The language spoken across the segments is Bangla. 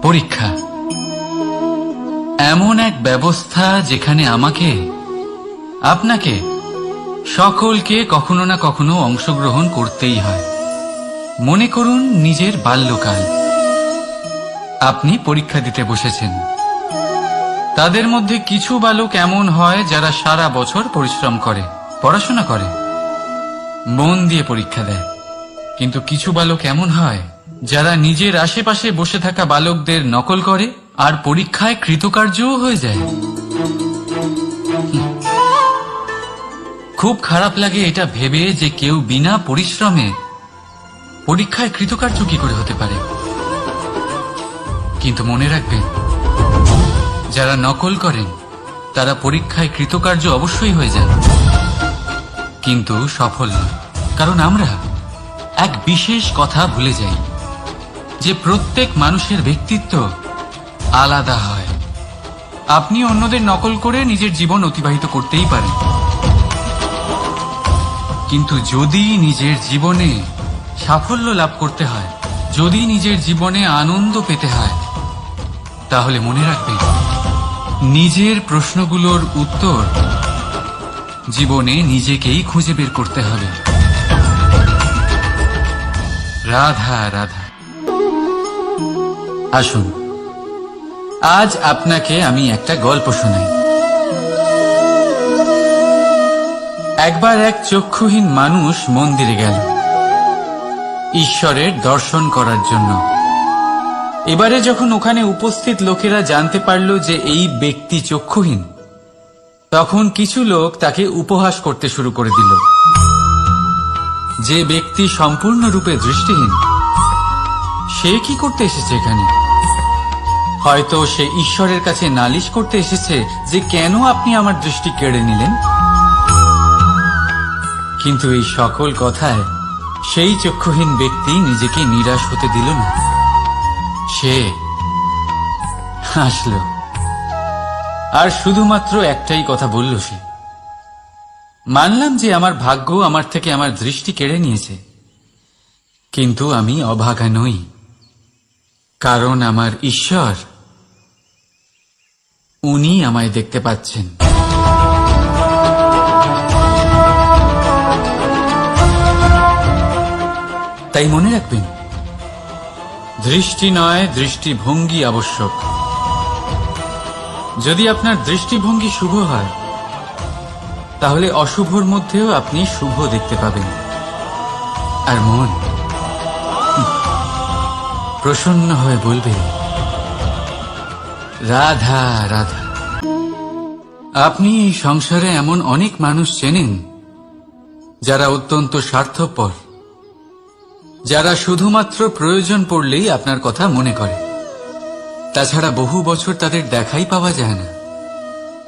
পরীক্ষা এমন এক ব্যবস্থা যেখানে আমাকে, আপনাকে, সকলকে কখনো না কখনো অংশগ্রহণ করতেই হয়। মনে করুন নিজের বাল্যকাল। আপনি পরীক্ষা দিতে বসেছেন। তাদের মধ্যে কিছু বালক এমন হয় যারা সারা বছর পরিশ্রম করে, পড়াশোনা করে, মন দিয়ে পরীক্ষা দেয়। কিন্তু কিছু বালক এমন হয় যারা নিজের আশেপাশে বসে থাকা বালকদের নকল করে আর পরীক্ষায় কৃতকার্যও হয়ে যায়। খুব খারাপ লাগে এটা ভেবে যে কেউ বিনা পরিশ্রমে পরীক্ষায় কৃতকার্য কি করে হতে পারে। কিন্তু মনে রাখবেন, যারা নকল করেন তারা পরীক্ষায় কৃতকার্য অবশ্যই হয়ে যান, কিন্তু সফল নয়। কারণ আমরা এক বিশেষ কথা ভুলে যাই যে প্রত্যেক মানুষের ব্যক্তিত্ব আলাদা হয়। আপনি অন্যদের নকল করে নিজের জীবন অতিবাহিত করতেই পারেন, কিন্তু যদি নিজের জীবনে সাফল্য লাভ করতে হয়, যদি নিজের জীবনে আনন্দ পেতে হয়, তাহলে মনে রাখবেন নিজের প্রশ্নগুলোর উত্তর জীবনে নিজেকেই খুঁজে বের করতে হবে। রাধা রাধা। আসুন, আজ আপনাকে আমি একটা গল্প শোনাই। একবার এক চক্ষুহীন মানুষ মন্দিরে গেল ঈশ্বরের দর্শন করার জন্য। এবারে যখন ওখানে উপস্থিত লোকেরা জানতে পারল যে এই ব্যক্তি চক্ষুহীন, তখন কিছু লোক তাকে উপহাস করতে শুরু করে দিল। যে ব্যক্তি সম্পূর্ণরূপে দৃষ্টিহীন, সে কি করতে এসেছে এখানে? হয়তো সে ঈশ্বরের কাছে নালিশ করতে এসেছে যে কেন আপনি আমার দৃষ্টি কেড়ে নিলেন। কিন্তু এই সকল কথায় সেই চক্ষুহীন ব্যক্তি নিজেকে নিরাশ হতে দিল না। সে হাসল আর শুধুমাত্র একটাই কথা বলল সে, মানলাম যে আমার ভাগ্য আমার থেকে আমার দৃষ্টি কেড়ে নিয়েছে, কিন্তু আমি অভাগা নই, কারণ আমার ঈশ্বর, উনি আমায় দেখতে পাচ্ছেন। তাই মনে রাখবেন, দৃষ্টি নয় দৃষ্টিভঙ্গি আবশ্যক। যদি আপনার দৃষ্টিভঙ্গি শুভ হয়, তাহলে অশুভর মধ্যেও আপনি শুভ দেখতে পাবেন। আর মন প্রসন্ন হয়ে বলবে, রাধা রাধা। আপনি এই সংসারে এমন অনেক মানুষ চেনেন যারা অত্যন্ত স্বার্থপর, যারা শুধুমাত্র প্রয়োজন পড়লেই আপনার কথা মনে করে। তাছাড়া বহু বছর তাদের দেখাই পাওয়া যায় না,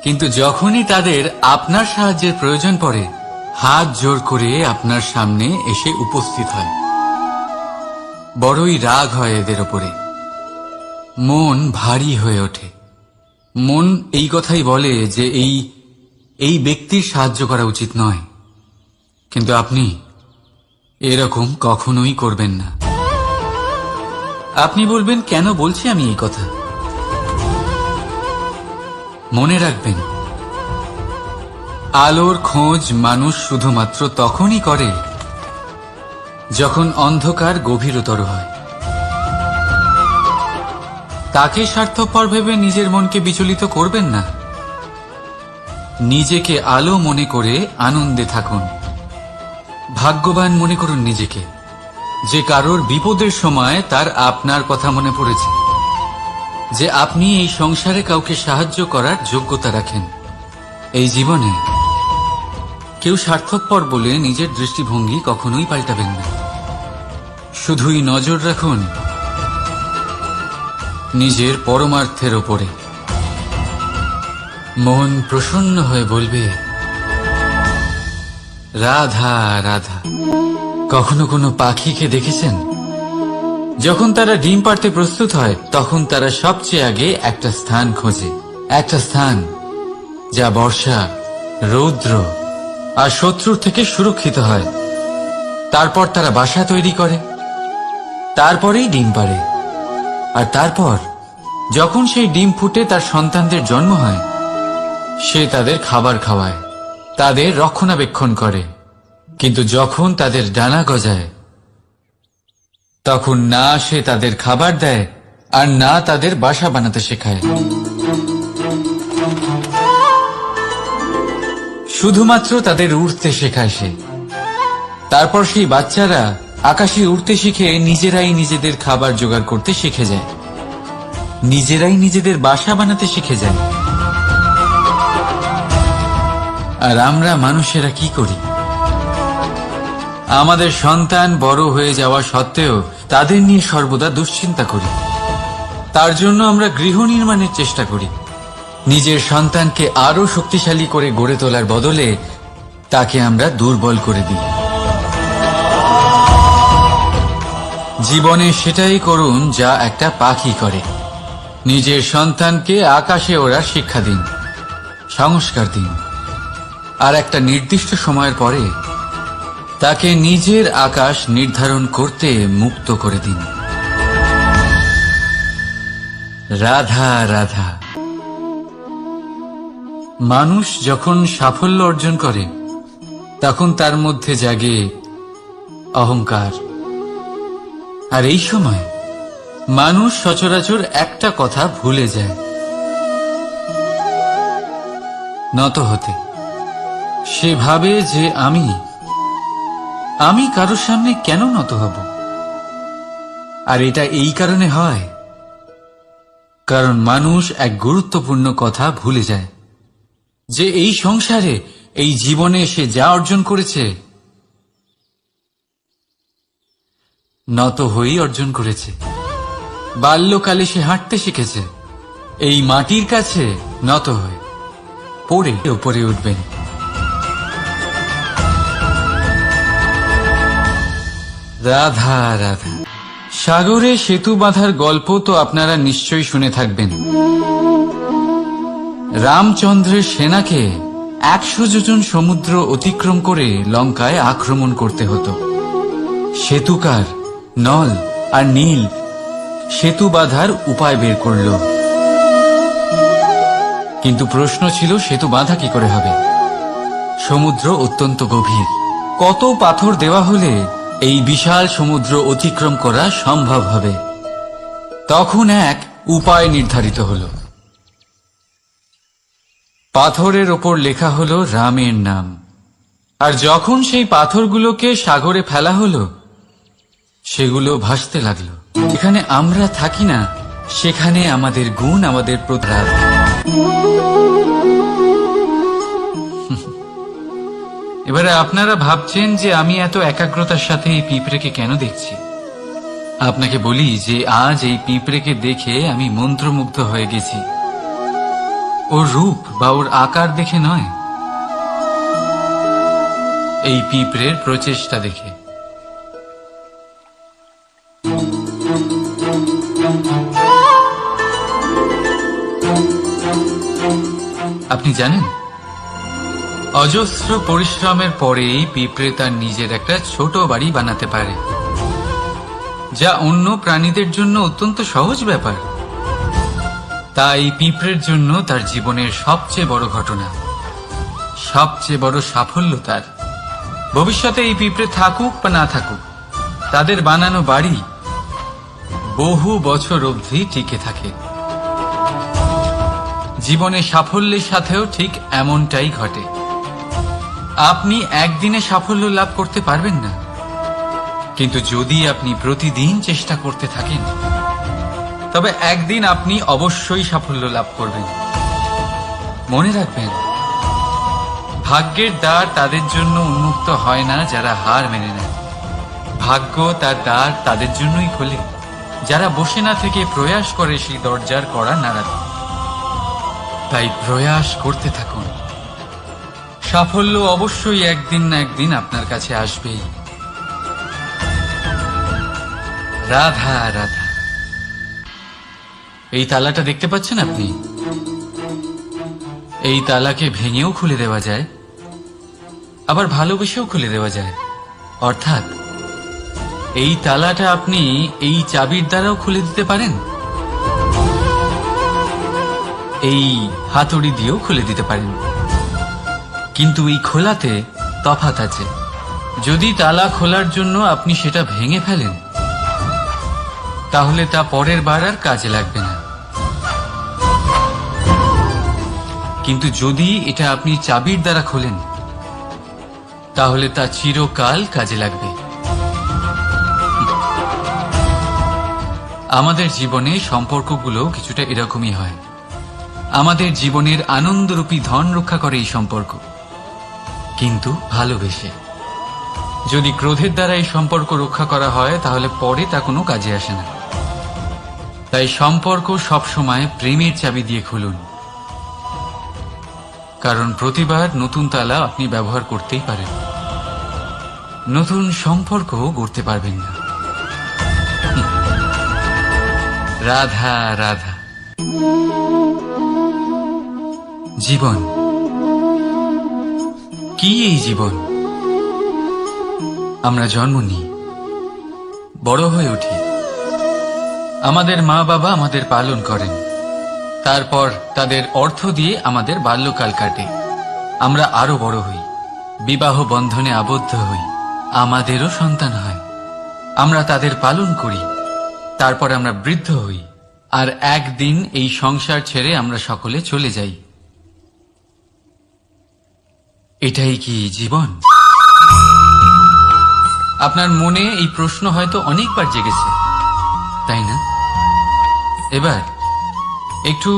কিন্তু যখনই তাদের আপনার সাহায্যের প্রয়োজন পড়ে, হাত জোর করে আপনার সামনে এসে উপস্থিত হয়। বড়ই রাগ হয় এদের ওপরে, মন ভারী হয়ে ওঠে। মন এই কথাই বলে যে এই ব্যক্তির সাহায্য করা উচিত নয়, কিন্তু আপনি এরকম কখনোই করবেন না। আপনি বলবেন, কেন বলছি আমি এই কথা? মনে রাখবেন, আলোর খোঁজ মানুষ শুধুমাত্র তখনই করে যখন অন্ধকার গভীরতর হয়। তাকে স্বার্থপর ভেবে নিজের মনকে বিচলিত করবেন না। নিজেকে আলো মনে করে আনন্দে থাকুন। ভাগ্যবান মনে করুন নিজেকে, যে কারোর বিপদের সময় তার আপনার কথা মনে পড়েছে, যে আপনি এই সংসারে কাউকে সাহায্য করার যোগ্যতা রাখেন। এই জীবনে কেউ স্বার্থপর বলে নিজের দৃষ্টিভঙ্গি কখনোই পাল্টাবেন না। শুধুই নজর রাখুন নিজের পরমার্থের ওপরে। মন প্রসন্ন হয়ে বলবে, রাধা রাধা। কখনো কোনো পাখিকে দেখেছেন? যখন তারা ডিম পাড়তে প্রস্তুত হয়, তখন তারা সবচেয়ে আগে একটা স্থান খোঁজে, একটা স্থান যা বর্ষা, রৌদ্র আর শত্রুর থেকে সুরক্ষিত হয়। তারপর তারা বাসা তৈরি করে, তারপরেই ডিম পাড়ে, আর তারপর যখন সেই ডিম ফুটে তার সন্তানদের জন্ম হয়, সে তাদের খাবার খাওয়ায়, তাদের রক্ষণাবেক্ষণ করে। কিন্তু যখন তাদের ডানা গজায়, তখন না সে তাদের খাবার দেয় আর না তাদের বাসা বানাতে শেখায়। শুধুমাত্র তাদের উড়তে শেখায় সে। তারপর সেই বাচ্চারা আকাশে উড়তে শিখে নিজেরাই নিজেদের খাবার জোগাড় করতে শিখে যায়, নিজেরাই নিজেদের বাসা বানাতে শিখে যায়। আর আমরা মানুষেরা কি করি? আমাদের সন্তান বড় হয়ে যাওয়া সত্ত্বেও তাদের নিয়ে সর্বদা দুশ্চিন্তা করি। তার জন্য আমরা গৃহ নির্মাণের চেষ্টা করি। নিজের সন্তানকে আরো শক্তিশালী করে গড়ে তোলার বদলে তাকে আমরা দুর্বল করে দিই। জীবনে সেটাই করুন যা একটা পাখি করে। নিজের সন্তানকে আকাশে ওড়ার শিক্ষা দিন, সংস্কার দিন, আর একটা নির্দিষ্ট সময়ের পরে তাকে নিজের আকাশ নির্ধারণ করতে মুক্ত করে দিন। রাধা রাধা। মানুষ যখন সাফল্য অর্জন করে তখন তার মধ্যে জাগে অহংকার। আর এই সময় মানুষ সচরাচর একটা কথা ভুলে যায়, নত হতে। সে ভাবে যে আমি কারোর সামনে কেন নত হব? আর এটা এই কারণে হয় কারণ মানুষ এক গুরুত্বপূর্ণ কথা ভুলে যায়, যে এই সংসারে, এই জীবনে সে যা অর্জন করেছে নত হয়েই অর্জন করেছে। বাল্যকালে সে হাঁটতে শিখেছে এই মাটির কাছে নত হয়ে, পড়ে উপরে উঠবেন। রাধা রাধা। সাগরে সেতু বাঁধার গল্প তো আপনারা নিশ্চয়ই শুনে থাকবেন। রামচন্দ্রের সেনাকে 100 যোজন সমুদ্র অতিক্রম করে লঙ্কায় আক্রমণ করতে হতো। সেতুকার নল আর নীল সেতু বাঁধার উপায় বের করল, কিন্তু প্রশ্ন ছিল সেতু বাঁধা কি করে হবে? সমুদ্র অত্যন্ত গভীর। কত পাথর দেওয়া হলে এই বিশাল সমুদ্র অতিক্রম করা সম্ভব হবে? তখন এক উপায় নির্ধারিত হল। পাথরের ওপর লেখা হলো রামের নাম। আর যখন সেই পাথরগুলোকে সাগরে ফেলা হলো, সেগুলো ভাসতে লাগলো। এখানে আমরা থাকি না, সেখানে আমাদের গুণ, আমাদের প্রতিরাগ। এবারে আপনারা ভাবছেন যে আমি এত একাগ্রতার সাথে এই পিঁপড়েকে কেন দেখছি। আপনাকে বলি যে আজ এই পিঁপড়েকে দেখে আমি মন্ত্রমুগ্ধ হয়ে গেছি। ওর রূপ বা ওর আকার দেখে নয়, এই পিঁপড়ের প্রচেষ্টা দেখে। আপনি জানেন, অজস্র পরিশ্রমের পরেই পিঁপড়ে তার নিজের একটা ছোট বাড়ি বানাতে পারে, যা অন্য প্রাণীদের জন্য অত্যন্ত সহজ ব্যাপার। তাই পিঁপড়ের জন্য তার জীবনের সবচেয়ে বড় ঘটনা, সবচেয়ে বড় সাফল্য তার। ভবিষ্যতে এই পিঁপড়ে থাকুক বা না থাকুক, তাদের বানানো বাড়ি বহু বছর অবধি টিকে থাকে। জীবনে সাফল্যের সাথেও ঠিক এমনটাই ঘটে। আপনি একদিনে সাফল্য লাভ করতে পারবেন না, কিন্তু যদি আপনি প্রতিদিন চেষ্টা করতে থাকেন, তবে একদিন আপনি অবশ্যই সাফল্য লাভ করবেন। মনে রাখবেন, ভাগ্যের দ্বার তাদের জন্য উন্মুক্ত হয় না যারা হার মেনে নেয়। ভাগ্য তার দ্বার তাদের জন্যই খোলে যারা বসে না থেকে প্রয়াস করে সেই দরজার কড়া নাড়াতে। তাই প্রয়াস করতে থাকুন। সাফল্য অবশ্যই একদিন না একদিন আপনার কাছে আসবেই। রাধা রাধা। এই তালাটা দেখতে পাচ্ছেন আপনি? এই তালাকে ভেঙেও খুলে দেওয়া যায়, আবার ভালোবেসেও খুলে দেওয়া যায়। অর্থাৎ এই তালাটা আপনি এই চাবির দ্বারাও খুলে দিতে পারেন, এই হাতুড়ি দিয়েও খুলে দিতে পারেন। কিন্তু এই খোলাতে তফাৎ আছে। যদি তালা খোলার জন্য আপনি সেটা ভেঙে ফেলেন, তাহলে তা পরের বার আর কাজে লাগবে না। কিন্তু যদি এটা আপনি চাবির দ্বারা খোলেন, তাহলে তা চিরকাল কাজে লাগবে। আমাদের জীবনে সম্পর্কগুলো কিছুটা এরকমই হয়। আমাদের জীবনের আনন্দরূপী ধন রক্ষা করে এই সম্পর্ক, কিন্তু ভালোবেসে। যদি ক্রোধের দ্বারা এই সম্পর্ক রক্ষা করা হয়, তাহলে পরে তা কোনো কাজে আসে না। তাই সম্পর্ক সবসময় প্রেমের চাবি দিয়ে খুলুন, কারণ প্রতিবার নতুন তালা আপনি ব্যবহার করতেই পারেন, নতুন সম্পর্ক গড়তে পারবেন না। রাধা রাধা। জীবন কি? এই জীবন আমরা জন্ম নিই, বড় হয়ে উঠি, আমাদের মা বাবা আমাদের পালন করেন, তারপর তাদের অর্থ দিয়ে আমাদের বাল্যকাল কাটে, আমরা আরো বড় হই, বিবাহ বন্ধনে আবদ্ধ হই, আমাদেরও সন্তান হয়, আমরা তাদের পালন করি, তারপর আমরা বৃদ্ধ হই, আর একদিন এই সংসার ছেড়ে আমরা সকলে চলে যাই। এটাই কি জীবন? আপনার মনে এই প্রশ্ন হয়তো অনেকবার জেগেছে, তাই না? এবার একটু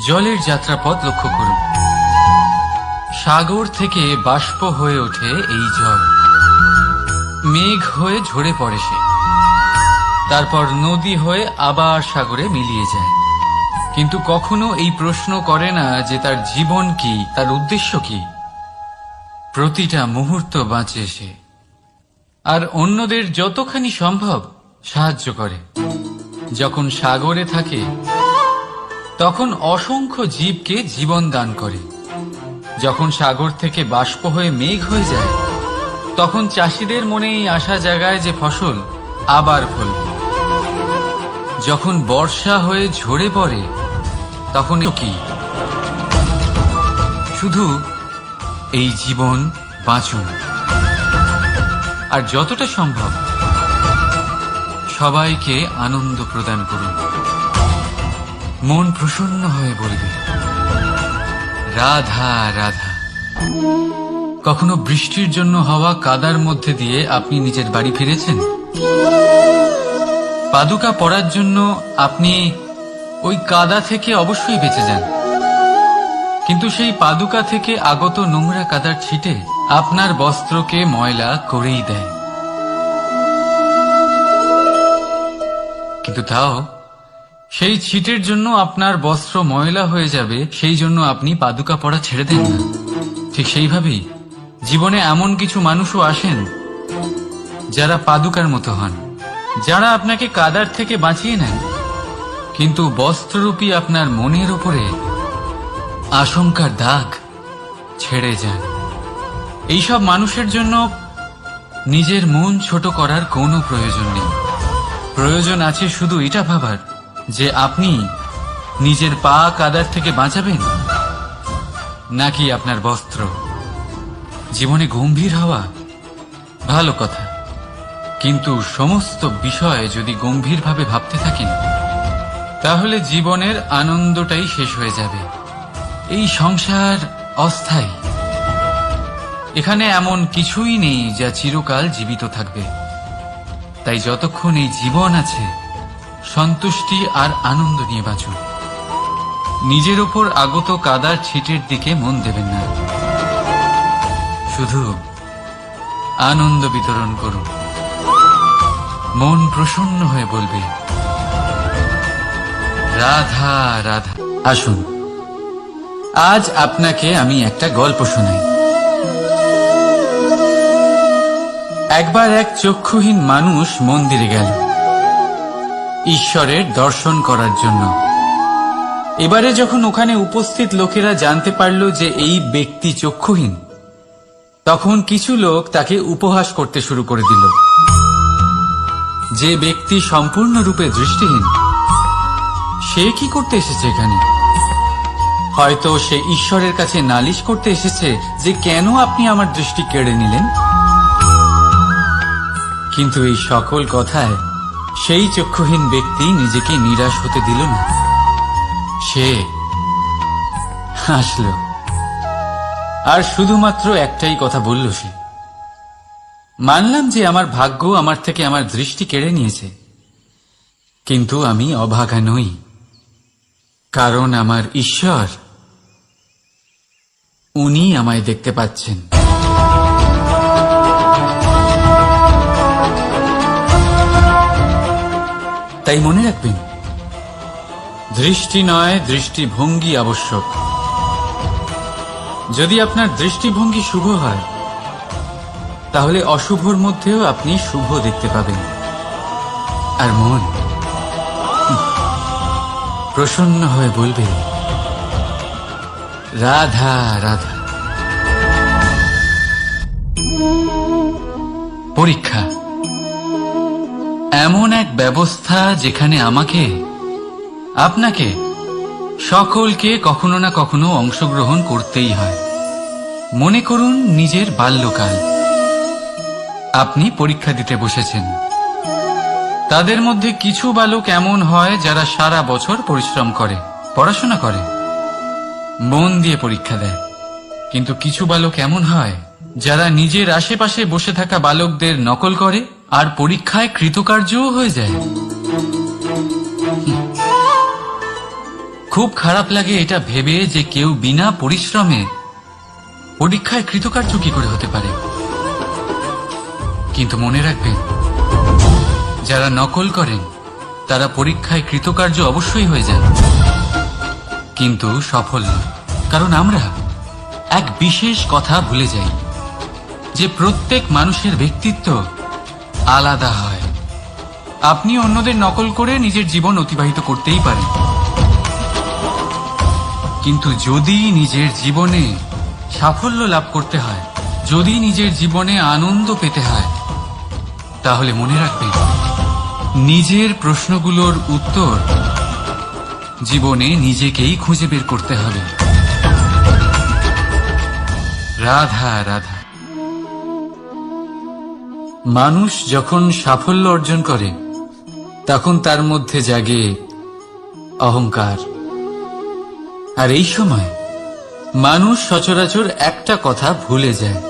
জলের যাত্রাপথ লক্ষ্য করুন। সাগর থেকে বাষ্প হয়ে ওঠে এই জল, মেঘ হয়ে ঝরে পড়ে সে, তারপর নদী হয়ে আবার সাগরে মিলিয়ে যায়। কিন্তু কখনো এই প্রশ্ন করে না যে তার জীবন কি, তার উদ্দেশ্য কি। প্রতিটা মুহূর্ত বাঁচে সে, আর অন্যদের যতখানি সম্ভব সাহায্য করে। যখন সাগরে থাকে, তখন অসংখ্য জীবকে জীবন দান করে। যখন সাগর থেকে বাষ্প হয়ে মেঘ হয়ে যায়, তখন চাষিদের মনে এই আশা জাগায় যে ফসল আবার ফলবে। যখন বর্ষা হয়ে ঝরে পড়ে, তখন কি? শুধু এই জীবন বাঁচুন, আর যতটা সম্ভব সবাইকে আনন্দ প্রদান করুন। মন প্রসন্ন হয়ে বলবে রাধা রাধা। কখনো বৃষ্টির জন্য হওয়া কাদার মধ্যে দিয়ে আপনি নিজের বাড়ি ফিরেছেন? পাদুকা পরার জন্য আপনি ওই কাদা থেকে অবশ্যই বেঁচে যান, কিন্তু সেই পাদুকা থেকে আগত নোংরা কাদার ছিটে আপনার বস্ত্রকে ময়লা করেই দেয়। কিন্তু তাও সেই ছিটের জন্য আপনার বস্ত্র ময়লা হয়ে যাবে, সেই জন্য আপনি পাদুকা পরা ছেড়ে দেন না। ঠিক সেইভাবেই জীবনে এমন কিছু মানুষও আসেন যারা পাদুকার মতো হন, যারা আপনাকে কাদার থেকে বাঁচিয়ে নেন, কিন্তু বস্ত্ররূপী আপনার মনের উপরে আশঙ্কার দাগ ছেড়ে যান। এইসব মানুষের জন্য নিজের মন ছোট করার কোনো প্রয়োজন নেই। প্রয়োজন আছে শুধু এটা ভাবার যে আপনি নিজের পা কাদার থেকে বাঁচাবেন, নাকি আপনার বস্ত্র। জীবনে গম্ভীর হওয়া ভালো কথা, কিন্তু সমস্ত বিষয় যদি গম্ভীরভাবে ভাবতে থাকেন, তাহলে জীবনের আনন্দটাই শেষ হয়ে যাবে। এই সংসার অস্থায়ী, এখানে এমন কিছুই নেই যা চিরকাল জীবিত থাকবে। তাই যতক্ষণ এই জীবন আছে, সন্তুষ্টি আর আনন্দ নিয়ে বাঁচুন। নিজের ওপর আগত কাদার ছিটের দিকে মন দেবেন না, শুধু আনন্দ বিতরণ করুন। মন প্রসন্ন হয়ে বলবে রাধা রাধা। আসুন, আজ আপনাকে আমি একটা গল্প শোনাই। একবার এক চক্ষুহীন মানুষ মন্দিরে গেল ঈশ্বরের দর্শন করার জন্য। এবারে যখন ওখানে উপস্থিত লোকেরা জানতে পারল যে এই ব্যক্তি চক্ষুহীন, তখন কিছু লোক তাকে উপহাস করতে শুরু করে দিল। যে ব্যক্তি সম্পূর্ণরূপে দৃষ্টিহীন, সে কি করতে এসেছে এখানে? হয়তো সে ঈশ্বরের কাছে নালিশ করতে এসেছে যে কেন আপনি আমার দৃষ্টি কেড়ে নিলেন। কিন্তু এই সকল কথায় সেই চক্ষুহীন ব্যক্তি নিজেকে নিরাশ হতে দিল না। সে হাসল আর শুধুমাত্র একটাই কথা বলল সে, মানলাম যে আমার ভাগ্য আমার থেকে আমার দৃষ্টি কেড়ে নিয়েছে, কিন্তু আমি অভাগা নই, কারণ আমার ঈশ্বর উনি আমায় দেখতে পাচ্ছেন। তাই মনে রাখবেন, দৃষ্টি নয় দৃষ্টিভঙ্গি আবশ্যক। যদি আপনার দৃষ্টিভঙ্গি শুভ হয়, তাহলে অশুভর মধ্যেও আপনি শুভ দেখতে পাবেন। আর মন প্রসন্ন হয়ে বলবে, রাধা রাধা। পরীক্ষা এমন এক ব্যবস্থা যেখানে আমাকে, আপনাকে, সকলকে কখনো না কখনো অংশগ্রহণ করতেই হয়। মনে করুন নিজের বাল্যকাল। আপনি পরীক্ষা দিতে বসেছেন। তাদের মধ্যে কিছু বালক এমন হয় যারা সারা বছর পরিশ্রম করে, পড়াশোনা করে, মন দিয়ে পরীক্ষা দেয়। কিন্তু কিছু বালক এমন হয় যারা নিজের আশেপাশে বসে থাকা বালকদের নকল করে আর পরীক্ষায় কৃতকার্যও হয়ে যায়। খুব খারাপ লাগে এটা ভেবে যে কেউ বিনা পরিশ্রমে পরীক্ষায় কৃতকার্য কি করে হতে পারে। কিন্তু মনে রাখবেন, যারা নকল করেন তারা পরীক্ষায় কৃতকার্য অবশ্যই হয়ে যান, কিন্তু সফল নয়। কারণ আমরা এক বিশেষ কথা ভুলে যাই, যে প্রত্যেক মানুষের ব্যক্তিত্ব আলাদা হয়। আপনি অন্যদের নকল করে নিজের জীবন অতিবাহিত করতেই পারেন, কিন্তু যদি নিজের জীবনে সাফল্য লাভ করতে হয়, যদি নিজের জীবনে আনন্দ পেতে হয়, তাহলে মনে রাখবেন, নিজের প্রশ্নগুলোর উত্তর জীবনে নিজেকেই খুঁজে বের করতে হবে। রাধা রাধা। মানুষ যখন সাফল্য অর্জন করে, তখন তার মধ্যে জাগে অহংকার। আর এই সময় মানুষ সচরাচর একটা কথা ভুলে যায়,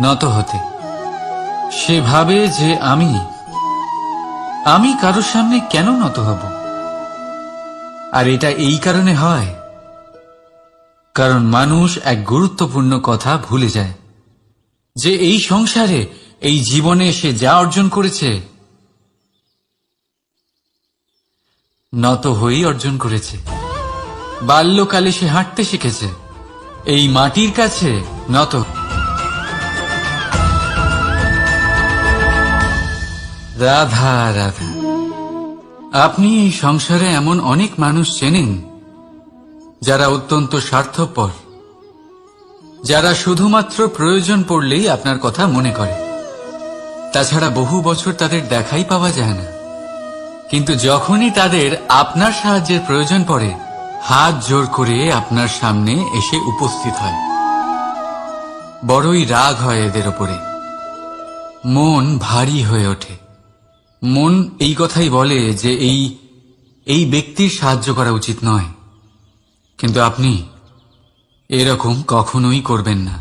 নত হতে। সে ভাবে যে আমি কারোর সামনে কেন নত হব। আর এটা এই কারণে হয় কারণ মানুষ এক গুরুত্বপূর্ণ কথা ভুলে যায়, যে এই সংসারে, এই জীবনে সে যা অর্জন করেছে, নত হয়েই অর্জন করেছে। বাল্যকালে সে হাঁটতে শিখেছে এই মাটির কাছে নত। রাধা রাধা। আপনি এই সংসারে এমন অনেক মানুষ চেনেন যারা অত্যন্ত স্বার্থপর, যারা শুধুমাত্র প্রয়োজন পড়লেই আপনার কথা মনে করে। তাছাড়া বহু বছর তাদের দেখাই পাওয়া যায় না, কিন্তু যখনই তাদের আপনার সাহায্যের প্রয়োজন পড়ে, হাত জোর করে আপনার সামনে এসে উপস্থিত হয়। বড়ই রাগ হয় এদের ওপরে, মন ভারী হয়ে ওঠে। মন এই কথাই বলে যে এই ব্যক্তির সাহায্য করা উচিত নয়, কিন্তু আপনি এরকম কখনোই করবেন না।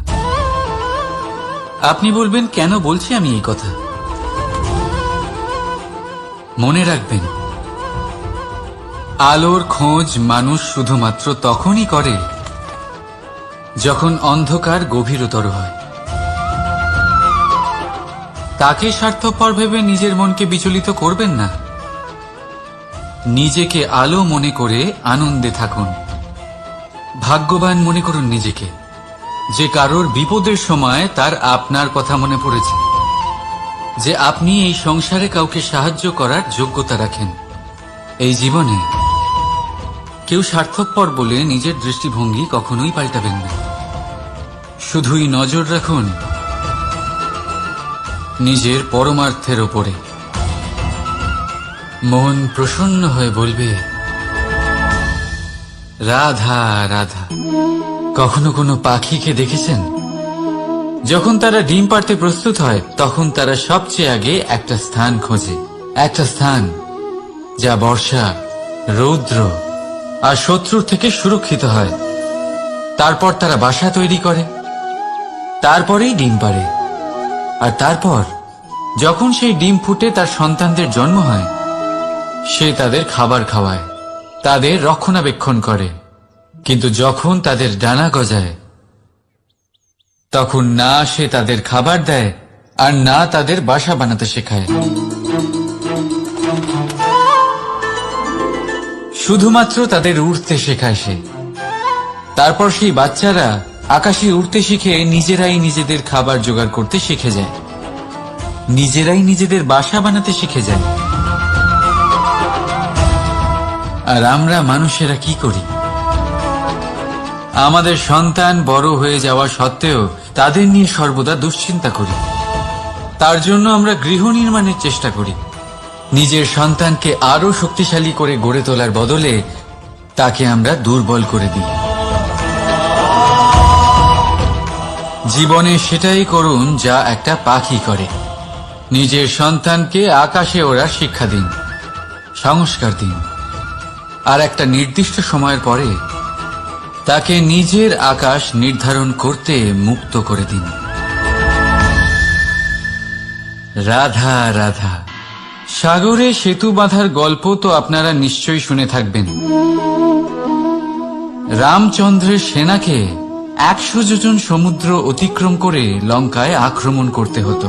আপনি বলবেন, কেন বলছি আমি এই কথা? মনে রাখবেন, আলোর খোঁজ মানুষ শুধুমাত্র তখনই করে যখন অন্ধকার গভীরতর হয়। তাকে স্বার্থপর ভেবে নিজের মনকে বিচলিত করবেন না। নিজেকে আলো মনে করে আনন্দে থাকুন। ভাগ্যবান মনে করুন নিজেকে, যে কারোর বিপদের সময় তার আপনার কথা মনে পড়েছে, যে আপনি এই সংসারে কাউকে সাহায্য করার যোগ্যতা রাখেন। এই জীবনে কেউ স্বার্থপর বলে নিজের দৃষ্টিভঙ্গি কখনোই পাল্টাবেন না। শুধুই নজর রাখুন নিজের পরমার্থের ওপরে। মন প্রসন্ন হয়ে বলবে, রাধা রাধা। কখনো কোনো পাখিকে দেখেছেন? যখন তারা ডিম পাড়তে প্রস্তুত হয় তখন তারা সবচেয়ে আগে একটা স্থান খোঁজে, একটা স্থান যা বর্ষা, রৌদ্র আর শত্রুর থেকে সুরক্ষিত হয়। তারপর তারা বাসা তৈরি করে, তারপরেই ডিম পাড়ে। আর তারপর যখন সেই ডিম ফুটে তার সন্তানদের জন্ম হয়, সে তাদের খাবার খাওয়ায়, তাদের রক্ষণাবেক্ষণ করে। কিন্তু যখন তাদের ডানা গজায় তখন না সে তাদের খাবার দেয় আর না তাদের বাসা বানাতে শেখায়। শুধুমাত্র তাদের উড়তে শেখায় সে। তারপর সেই বাচ্চারা আকাশে উড়তে শিখে নিজেরাই নিজেদের খাবার জোগাড় করতে শিখে যায়, নিজেরাই নিজেদের বাসা বানাতে শিখে যায়। আর আমরা মানুষেরা কি করি? আমাদের সন্তান বড় হয়ে যাওয়া সত্ত্বেও তাদের নিয়ে সর্বদা দুশ্চিন্তা করি। তার জন্য আমরা গৃহ নির্মাণের চেষ্টা করি। নিজের সন্তানকে আরো শক্তিশালী করে গড়ে তোলার বদলে তাকে আমরা দুর্বল করে দিই। জীবনে সেটাই করুন যা একটা পাখি করে। নিজের সন্তানকে আকাশে ওড়ার শিক্ষা দিন, সংস্কার দিন, আর একটা নির্দিষ্ট সময়ের পরে তাকে নিজের আকাশ নির্ধারণ করতে মুক্ত করে দিন। রাধা রাধা। সাগরে সেতু বাঁধার গল্প তো আপনারা নিশ্চয়ই শুনে থাকবেন। রামচন্দ্রের সেনাকে 100 যোজন সমুদ্র অতিক্রম করে লঙ্কায় আক্রমণ করতে হতো।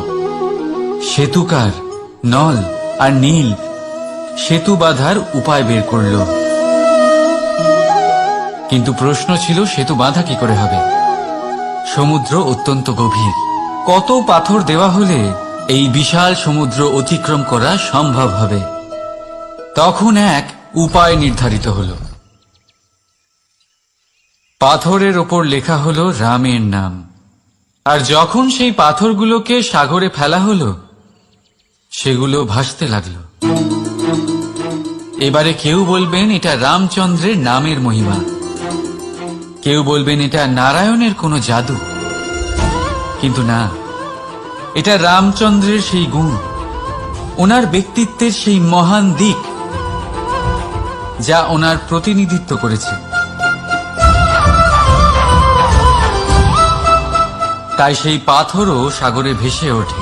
সেতুকার নল আর নীল সেতু বাঁধার উপায় বের করল, কিন্তু প্রশ্ন ছিল সেতু বাঁধা কি করে হবে? সমুদ্র অত্যন্ত গভীর। কত পাথর দেওয়া হলে এই বিশাল সমুদ্র অতিক্রম করা সম্ভব হবে? তখন এক উপায় নির্ধারিত হল। পাথরের ওপর লেখা হলো রামের নাম। আর যখন সেই পাথরগুলোকে সাগরে ফেলা হলো সেগুলো ভাসতে লাগলো। এবারে কেউ বলবেন এটা রামচন্দ্রের নামের মহিমা, কেউ বলবেন এটা নারায়ণের কোনো জাদু। কিন্তু না, এটা রামচন্দ্রের সেই গুণ, ওনার ব্যক্তিত্বের সেই মহান দিক যা ওনার প্রতিনিধিত্ব করেছে। তাই সেই পাথরও সাগরে ভেসে ওঠে।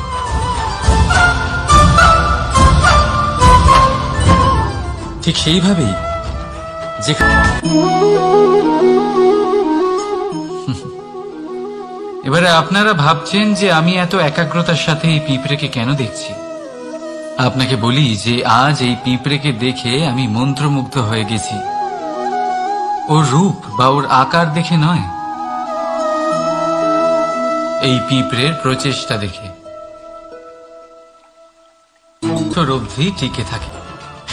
ঠিক সেইভাবেই এবারে আপনারা ভাবছেন যে আমি এত একাগ্রতার সাথে এই পিঁপড়েকে কেন দেখছি। আপনাকে বলি যে আজ এই পিঁপড়েকে দেখে আমি মন্ত্রমুগ্ধ হয়ে গেছি। ওর রূপ বা ওর আকার দেখে নয়, এই পিঁপড়ের প্রচেষ্টা দেখে। অবধি টিকে থাকে।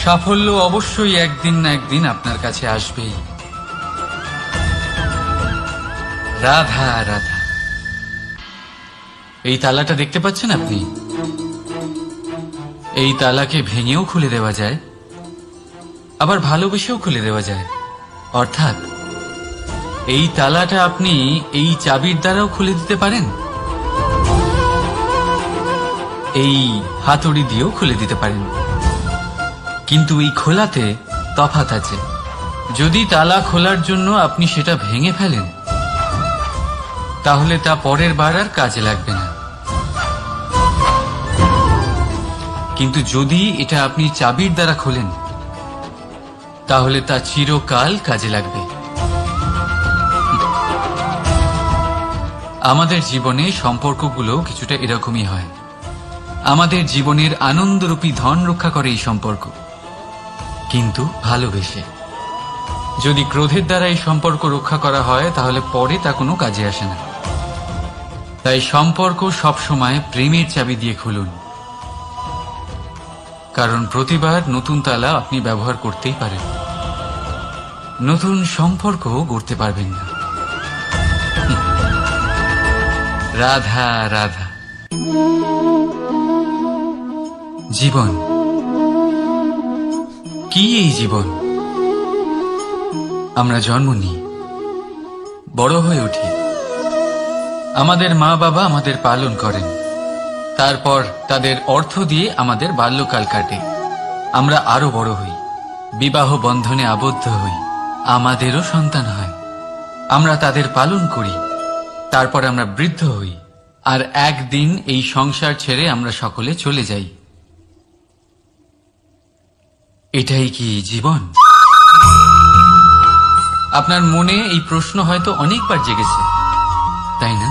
সাফল্য অবশ্যই একদিন না একদিন আপনার কাছে আসবেই। রাধা রাধা। এই তালাটা দেখতে পাচ্ছেন আপনি? এই তালাকে ভেঙেও খুলে দেওয়া যায়, আবার ভালোবেসেও খুলে দেওয়া যায়। অর্থাৎ এই তালাটা আপনি এই চাবির দ্বারাও খুলে দিতে পারেন, এই হাতুড়ি দিয়েও খুলে দিতে পারেন। কিন্তু এই খোলাতে তফাৎ আছে। যদি তালা খোলার জন্য আপনি সেটা ভেঙে ফেলেন তাহলে তা পরের বার আর কাজে লাগবে না। কিন্তু যদি এটা আপনি চাবির দ্বারা খোলেন তাহলে তা চিরকাল কাজে লাগবে। আমাদের জীবনে সম্পর্কগুলো কিছুটা এরকমই হয়। আমাদের জীবনের আনন্দরূপী ধন রক্ষা করে এই সম্পর্ক, কিন্তু ভালোবেসে। যদি ক্রোধের দ্বারা এই সম্পর্ক রক্ষা করা হয় তাহলে পরে তা কোনো কাজে আসে না। তাই সম্পর্ক সবসময় প্রেমের চাবি দিয়ে খুলুন, কারণ প্রতিবার নতুন তালা আপনি ব্যবহার করতেই পারেন, নতুন সম্পর্ক গড়তে পারবেন না। রাধা রাধা। জীবন কি? এই জীবন আমরা জন্ম নিই, বড় হয়ে উঠি, আমাদের মা বাবা আমাদের পালন করেন, তারপর তাদের অর্থ দিয়ে আমাদের বাল্যকাল কাটে, আমরা আরো বড় হই, বিবাহ বন্ধনে আবদ্ধ হই, আমাদেরও সন্তান হয়, আমরা তাদের পালন করি, তারপর আমরা বৃদ্ধ হই, আর একদিন এই সংসার ছেড়ে আমরা সকলে চলে যাই। এটাই কি জীবন? আপনার মনে এই প্রশ্ন হয়তো অনেকবার জেগেছে, তাই না?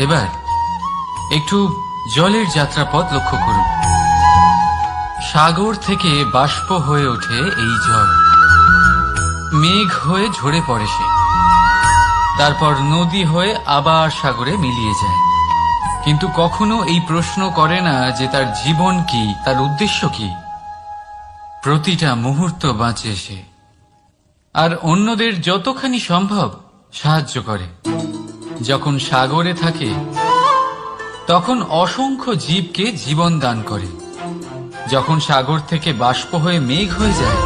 এবার একটু জলের যাত্রাপথ লক্ষ্য করুন। সাগর থেকে বাষ্প হয়ে ওঠে এই জল, মেঘ হয়ে ঝরে পড়ে সে, তারপর নদী হয়ে আবার সাগরে মিলিয়ে যায়। কিন্তু কখনো এই প্রশ্ন করে না যে তার জীবন কি, তার উদ্দেশ্য কি। প্রতিটা মুহূর্ত বাঁচে সে, আর অন্যদের যতখানি সম্ভব সাহায্য করে। যখন সাগরে থাকে তখন অসংখ্য জীবকে জীবন দান করে। যখন সাগর থেকে বাষ্প হয়ে মেঘ হয়ে যায়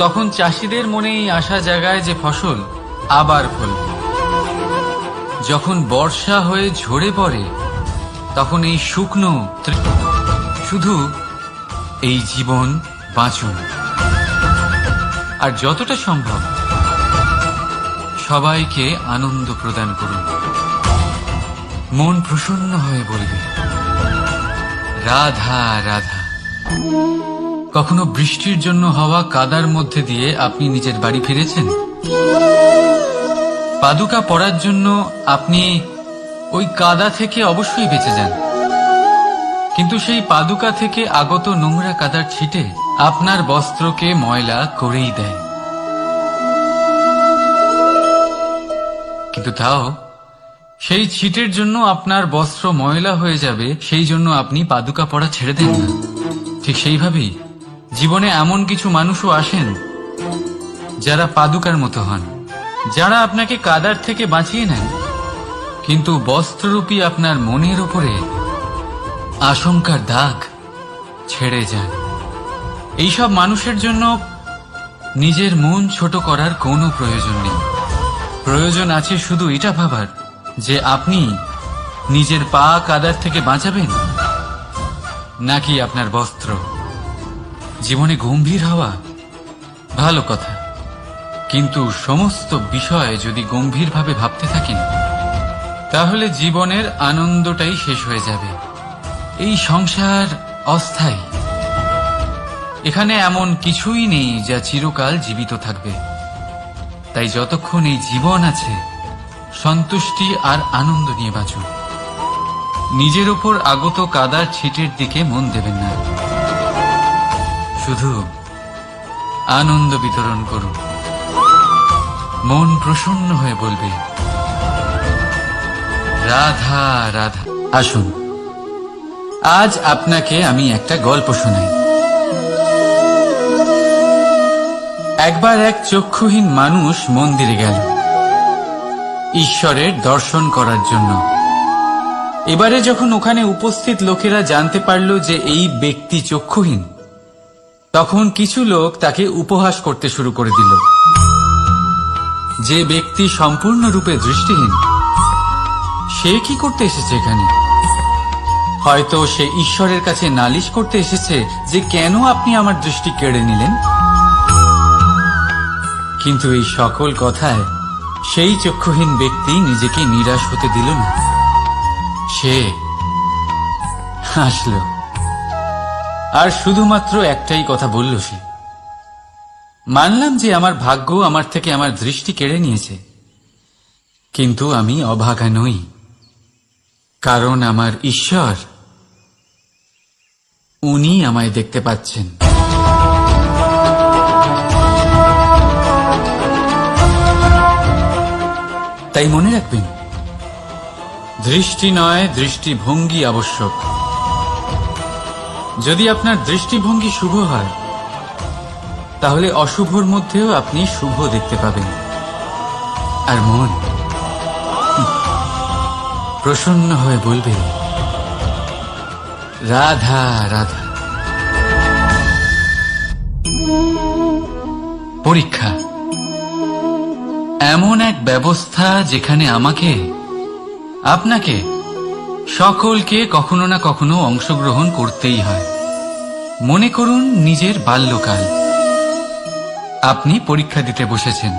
তখন চাষিদের মনে এই আশা জাগায় যে ফসল আবার ফলবে। যখন বর্ষা হয়ে ঝরে পড়ে তখন এই শুকনো শুধু এই জীবন বাঁচুন, আর যতটা সম্ভব সবাইকে আনন্দ প্রদান করুন। মন প্রসন্ন হয়ে বলবে রাধা রাধা। কখনো বৃষ্টির জন্য হওয়া কাদার মধ্যে দিয়ে আপনি নিজের বাড়ি ফিরেছেন? পাদুকা পরার জন্য আপনি ওই কাদা থেকে অবশ্যই বেঁচে যান, কিন্তু সেই পাদুকা থেকে আগত নোংরা কাদার ছিটে আপনার বস্ত্রকে ময়লা করেই দেয়। কিন্তু তাও সেই ছিটের জন্য আপনার বস্ত্র ময়লা হয়ে যাবে, সেই জন্য আপনি পাদুকা পরা ছেড়ে দেন না। ঠিক সেইভাবেই জীবনে এমন কিছু মানুষও আসেন যারা পাদুকার মতো হন, যারা আপনাকে কাদার থেকে বাঁচিয়ে নেন, কিন্তু বস্ত্ররূপী আপনার মনের উপরে আশঙ্কার দাগ ছেড়ে যান। এইসব মানুষের জন্য নিজের মন ছোট করার কোনো প্রয়োজন নেই। প্রয়োজন আছে শুধু এটা ভাবার যে আপনি নিজের পা কাদার থেকে বাঁচাবেন নাকি আপনার বস্ত্র। জীবনে গম্ভীর হওয়া ভালো কথা, কিন্তু সমস্ত বিষয় যদি গম্ভীরভাবে ভাবতে থাকেন তাহলে জীবনের আনন্দটাই শেষ হয়ে যাবে। এই সংসার অস্থায়ী, এখানে এমন কিছুই নেই যা চিরকাল জীবিত থাকবে। তাই যতক্ষণ এই জীবন আছে সন্তুষ্টি আর আনন্দ নিয়ে বাঁচুন। নিজের ওপর আগত কাদার ছিটের দিকে মন দেবেন না, শুধু আনন্দ বিতরণ করুন। মন প্রসন্ন হয়ে বলবে রাধা রাধা। আসুন, আজ আপনাকে আমি একটা গল্প শোনাই। একবার এক চক্ষুহীন মানুষ মন্দিরে গেল ঈশ্বরের দর্শন করার জন্য। এবারে যখন ওখানে উপস্থিত লোকেরা জানতে পারল যে এই ব্যক্তি চক্ষুহীন, তখন কিছু লোক তাকে উপহাস করতে শুরু করে দিল। যে ব্যক্তি সম্পূর্ণরূপে দৃষ্টিহীন, সে কি করতে এসেছে এখানে? হয়তো সে ঈশ্বরের কাছে নালিশ করতে এসেছে যে কেন আপনি আমার দৃষ্টি কেড়ে নিলেন। কিন্তু এই সকল কথায় সেই চক্ষুহীন ব্যক্তি নিজেকে নিরাশ হতে দিল না। সে হাসল আর শুধুমাত্র একটাই কথা বলল সে, মানলাম যে আমার ভাগ্য আমার থেকে আমার দৃষ্টি কেড়ে নিয়েছে, কিন্তু আমি অভাগা নই, কারণ আমার ঈশ্বর, উনি আমায় দেখতে পাচ্ছেন। তাই মনে রাখবেন, দৃষ্টি নয় দৃষ্টিভঙ্গি আবশ্যক। যদি আপনার দৃষ্টিভঙ্গি শুভ হয় তাহলে অশুভর মধ্যেও আপনি শুভ দেখতে পাবেন। আর মন প্রসন্ন হয়ে বলবে রাধা রাধা। পরীক্ষা, এমন এক ব্যবস্থা যেখানে আমাকে, আপনাকে, সকলকে কখনো না কখনো অংশগ্রহণ করতেই হয়। মনে করুন নিজের বাল্যকাল। আপনি পরীক্ষা দিতে বসেছেন।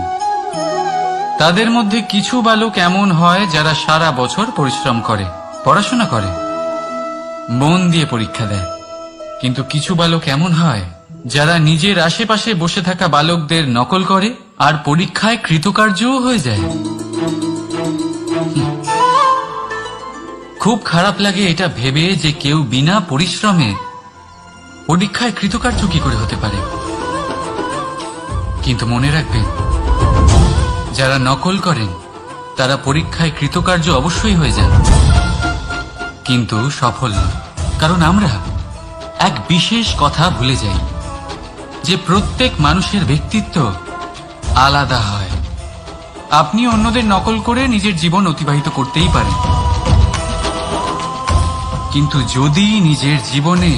তাদের মধ্যে কিছু বালক এমন হয় যারা সারা বছর পরিশ্রম করে, পড়াশোনা করে, মন দিয়ে পরীক্ষা দেয়। কিন্তু কিছু বালক এমন হয় যারা নিজের আশেপাশে বসে থাকা বালকদের নকল করে আর পরীক্ষায় কৃতকার্যও হয়ে যায়। খুব খারাপ লাগে এটা ভেবে যে কেউ বিনা পরিশ্রমে পরীক্ষায় কৃতকার্য কি করে হতে পারে। কিন্তু মনে রাখবেন, যারা নকল করেন তারা পরীক্ষায় কৃতকার্য অবশ্যই হয়ে যান, কিন্তু সফল নয়। কারণ আমরা এক বিশেষ কথা ভুলে যাই যে প্রত্যেক মানুষের ব্যক্তিত্ব আলাদা হয়। আপনি অন্যদের নকল করে নিজের জীবন অতিবাহিত করতেই পারেন, কিন্তু যদি নিজের জীবনে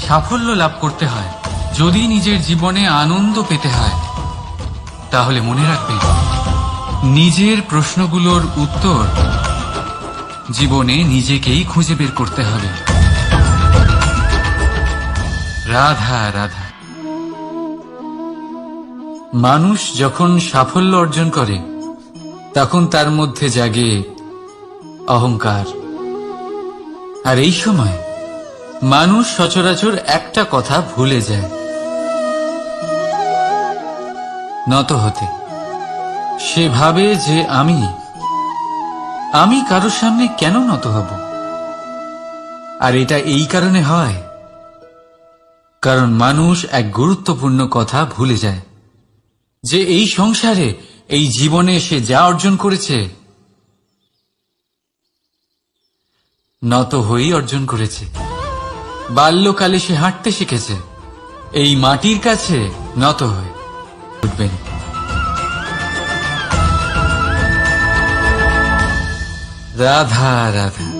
সাফল্য লাভ করতে হয়, যদি নিজের জীবনে আনন্দ পেতে হয়, তাহলে মনে রাখবেন নিজের প্রশ্নগুলোর উত্তর জীবনে নিজেকেই খুঁজে বের করতে হবে। রাধা রাধা। মানুষ যখন সাফল্য অর্জন করে তখন তার মধ্যে জাগে অহংকার। আর এই সময় মানুষ সচরাচর একটা কথা ভুলে যায়, নত হতে। সে ভাবে যে আমি কারোর সামনে কেন নত হব। আর এটা এই কারণে হয় কারণ মানুষ এক গুরুত্বপূর্ণ কথা ভুলে যায় যে এই সংসারে, এই জীবনে সে যা অর্জন করেছে নত হয়েই অর্জন করেছে। বাল্যকালে সে হাঁটতে শিখেছে এই মাটির কাছে নত হয়ে। উঠবেন। রাধা রাধা।